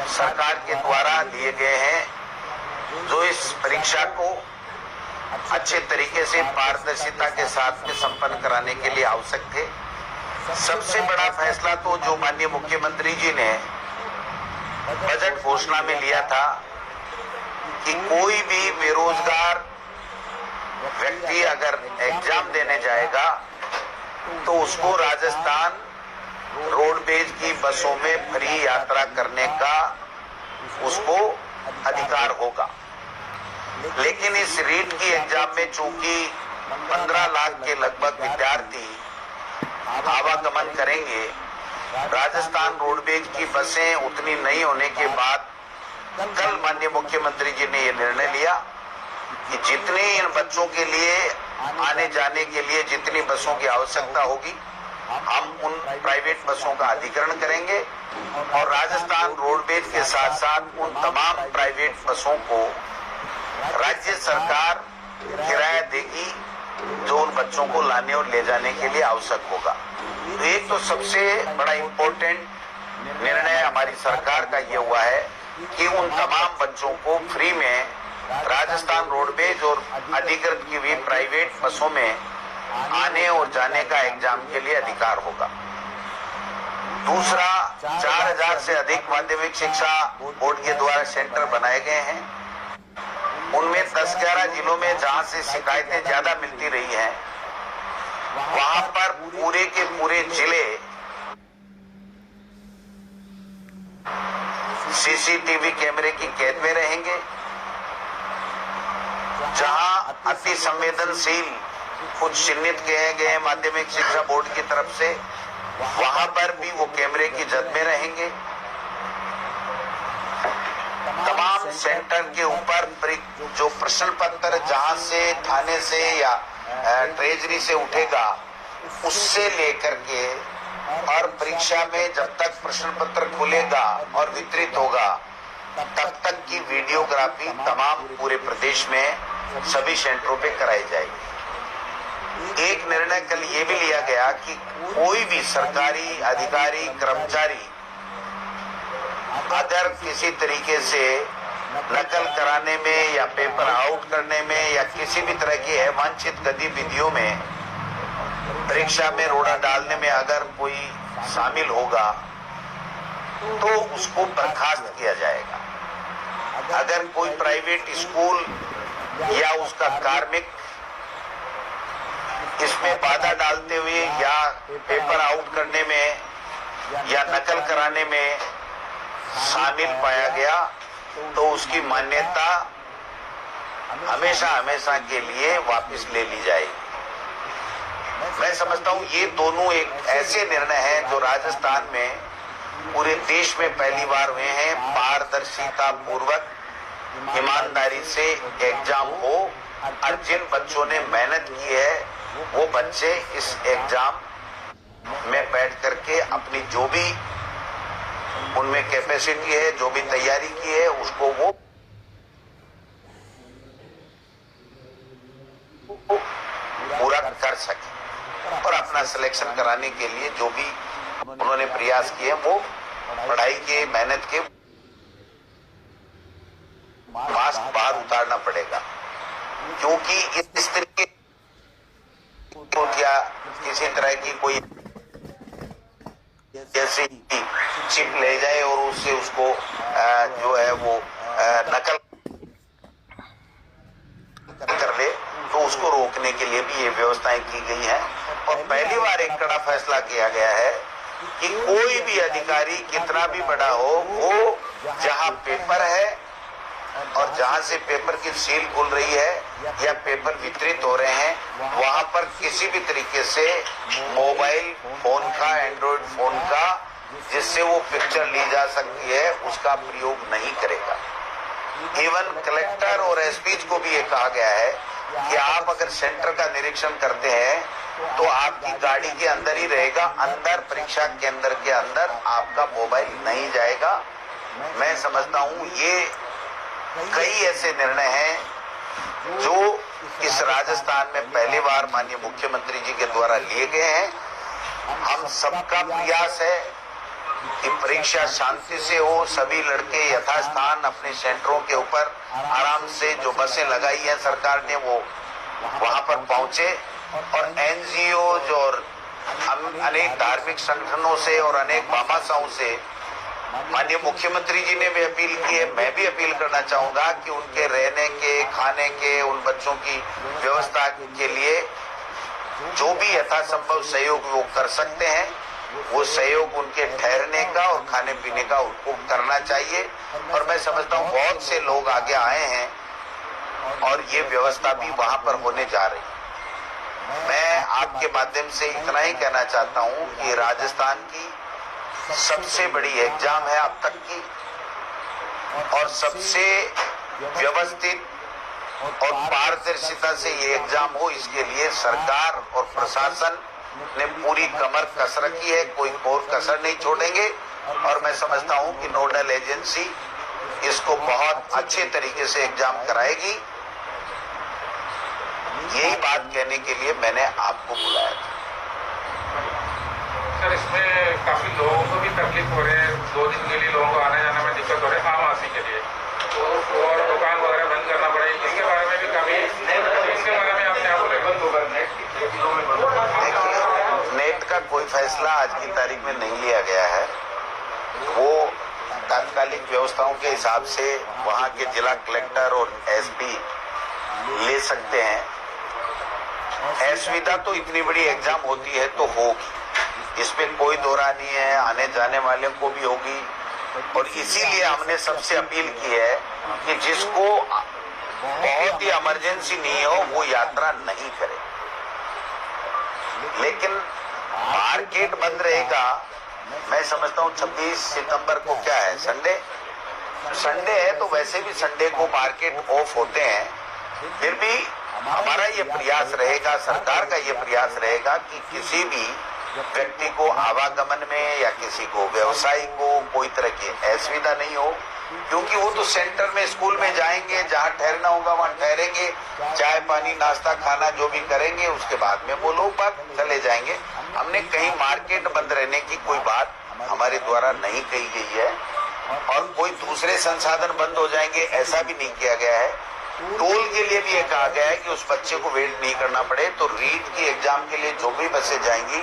सरकार के द्वारा लिए गए हैं, जो इस परीक्षा को अच्छे तरीके से पारदर्शिता के साथ में संपन्न कराने के लिए आवश्यक थे। सबसे बड़ा फैसला तो जो माननीय मुख्यमंत्री जी ने बजट घोषणा में लिया था कि कोई भी बेरोजगार व्यक्ति अगर एग्जाम देने जाएगा तो उसको राजस्थान रोडवेज की बसों में फ्री यात्रा करने का उसको अधिकार होगा। लेकिन इस रीट की एग्जाम में चूंकि 15 लाख के लगभग विद्यार्थी आवागमन करेंगे, राजस्थान रोडवेज की बसें उतनी नहीं होने के बाद कल माननीय मुख्यमंत्री जी ने यह निर्णय लिया कि जितने इन बच्चों के लिए आने जाने के लिए जितनी बसों की आवश्यकता होगी, हम उन प्राइवेट बसों का अधिग्रहण करेंगे और राजस्थान रोडवेज के साथ साथ उन तमाम प्राइवेट बसों को राज्य सरकार किराया देगी जो उन बच्चों को लाने और ले जाने के लिए आवश्यक होगा। तो एक तो सबसे बड़ा इम्पोर्टेंट निर्णय हमारी सरकार का ये हुआ है कि उन तमाम बच्चों को फ्री में राजस्थान रोडवेज और अधिकृत की हुई प्राइवेट बसों में आने और जाने का एग्जाम के लिए अधिकार होगा। दूसरा, 4000 से अधिक माध्यमिक शिक्षा बोर्ड के द्वारा सेंटर बनाए गए हैं। उनमें 10-11 जिलों में जहां से शिकायतें ज्यादा मिलती रही हैं, वहां पर पूरे के पूरे जिले सीसीटीवी कैमरे की कैद में रहेंगे। जहां अति संवेदनशील कुछ चिन्हित किए गए माध्यमिक शिक्षा बोर्ड की तरफ से, वहां पर भी वो कैमरे की जद में रहेंगे। तमाम सेंटर के ऊपर जो प्रश्न पत्र जहां से थाने से या ट्रेजरी से उठेगा, उससे लेकर के और परीक्षा में जब तक प्रश्न पत्र खुलेगा और वितरित होगा तब तक की वीडियोग्राफी तमाम पूरे प्रदेश में सभी सेंटरों पे कराई जाएगी। एक निर्णय कल ये भी लिया गया कि कोई भी सरकारी अधिकारी कर्मचारी अगर किसी तरीके से नकल कराने में या पेपर आउट करने में या किसी भी तरह की अवांछित गतिविधियों में परीक्षा में रोड़ा डालने में अगर कोई शामिल होगा तो उसको बर्खास्त किया जाएगा। अगर कोई प्राइवेट स्कूल या उसका कार्मिक इसमें बाधा डालते हुए या पेपर आउट करने में या नकल कराने में शामिल पाया गया तो उसकी मान्यता हमेशा हमेशा के लिए वापस ले ली जाएगी। मैं समझता हूं ये दोनों एक ऐसे निर्णय हैं जो राजस्थान में पूरे देश में पहली बार हुए हैं। पारदर्शिता पूर्वक ईमानदारी से एग्जाम हो और जिन बच्चों ने मेहनत की है वो बच्चे इस एग्जाम में बैठ करके अपनी जो भी उनमें कैपेसिटी है, जो भी तैयारी की है, उसको वो पूरा कर सके और अपना सिलेक्शन कराने के लिए जो भी उन्होंने प्रयास किए वो पढ़ाई के मेहनत के मास्क बाहर उतारना पड़ेगा। क्योंकि इस तरीके या किसी तरह की कोई जैसे चिप ले जाए और उससे उसको जो है वो नकल कर ले तो उसको रोकने के लिए भी ये व्यवस्थाएं की गई हैं। और पहली बार एक कड़ा फैसला किया गया है कि कोई भी अधिकारी कितना भी बड़ा हो, वो जहां पेपर है और जहां से पेपर की सील खुल रही है या पेपर वितरित हो रहे हैं, वहां पर किसी भी तरीके से मोबाइल फोन का, एंड्रॉइड फोन का, जिससे वो पिक्चर ली जा सकती है, उसका प्रयोग नहीं करेगा। इवन कलेक्टर और एसपी को भी ये कहा गया है कि आप अगर सेंटर का निरीक्षण करते हैं तो आपकी गाड़ी के अंदर ही रहेगा, अंदर परीक्षा केंद्र के अंदर आपका मोबाइल नहीं जाएगा। मैं समझता हूँ ये कई ऐसे निर्णय हैं जो इस राजस्थान में पहली बार माननीय मुख्यमंत्री जी के द्वारा लिए गए हैं। हम सबका प्रयास है कि परीक्षा शांति से हो, सभी लड़के यथास्थान अपने सेंटरों के ऊपर आराम से, जो बसें लगाई हैं सरकार ने वो वहां पर पहुंचे, और एनजीओ और अनेक धार्मिक संगठनों से और अनेक भामाशाहों से माननीय मुख्यमंत्री जी ने भी अपील की है, मैं भी अपील करना चाहूंगा कि उनके रहने के, खाने के, उन बच्चों की व्यवस्था के लिए जो भी यथासंभव सहयोग वो कर सकते हैं, वो सहयोग उनके ठहरने का और खाने पीने का उनको करना चाहिए। और मैं समझता हूँ बहुत से लोग आगे आए हैं और ये व्यवस्था भी वहां पर होने जा रही है। मैं आपके माध्यम से इतना ही कहना चाहता हूँ कि राजस्थान की सबसे बड़ी एग्जाम है अब तक की, और सबसे व्यवस्थित और पारदर्शिता से ये एग्जाम हो, इसके लिए सरकार और प्रशासन ने पूरी कमर कस रखी है, कोई कसर नहीं छोड़ेंगे। और मैं समझता हूं कि नोडल एजेंसी इसको बहुत अच्छे तरीके से एग्जाम कराएगी। यही बात कहने के लिए मैंने आपको बुलाया था। सर, इसमें काफी लोगों को भी तकलीफ हो रही है, 2 दिन के लिए लोगों को आने जाने में दिक्कत हो रही है आम आदमी के लिए, तो और दुकान वगैरह बंद करना पड़ेगी, इसके बारे में भी काफी, इसके बारे में आप क्या बोलेंगे? नेट का कोई फैसला आज की तारीख में नहीं लिया गया है। वो तात्कालिक व्यवस्थाओं के हिसाब से वहां के जिला कलेक्टर और एसपी ले सकते हैं। असुविधा तो इतनी बड़ी एग्जाम होती है तो होगी, इसमें कोई दोहरा नहीं है, आने जाने वाले को भी होगी। और इसीलिए हमने सबसे अपील की है कि जिसको बहुत ही इमरजेंसी नहीं हो वो यात्रा नहीं करे। लेकिन मार्केट बंद रहेगा। मैं समझता हूँ 26 सितंबर को क्या है, संडे है, तो वैसे भी संडे को मार्केट ऑफ होते हैं। फिर भी हमारा ये प्रयास रहेगा, सरकार का ये प्रयास रहेगा कि किसी भी व्यक्ति को आवागमन में या किसी को व्यवसायी को कोई तरह की असुविधा नहीं हो, क्योंकि वो तो सेंटर में, स्कूल में जाएंगे, जहाँ ठहरना होगा वहाँ ठहरेंगे, चाय पानी नाश्ता खाना जो भी करेंगे, उसके बाद में वो लोग बात चले जाएंगे। हमने कहीं मार्केट बंद रहने की कोई बात हमारे द्वारा नहीं कही गई है, और कोई दूसरे संसाधन बंद हो जाएंगे ऐसा भी नहीं किया गया है। टोल के लिए भी ये कहा गया है कि उस बच्चे को वेट नहीं करना पड़े, तो रीट की एग्जाम के लिए जो भी बसें जाएंगी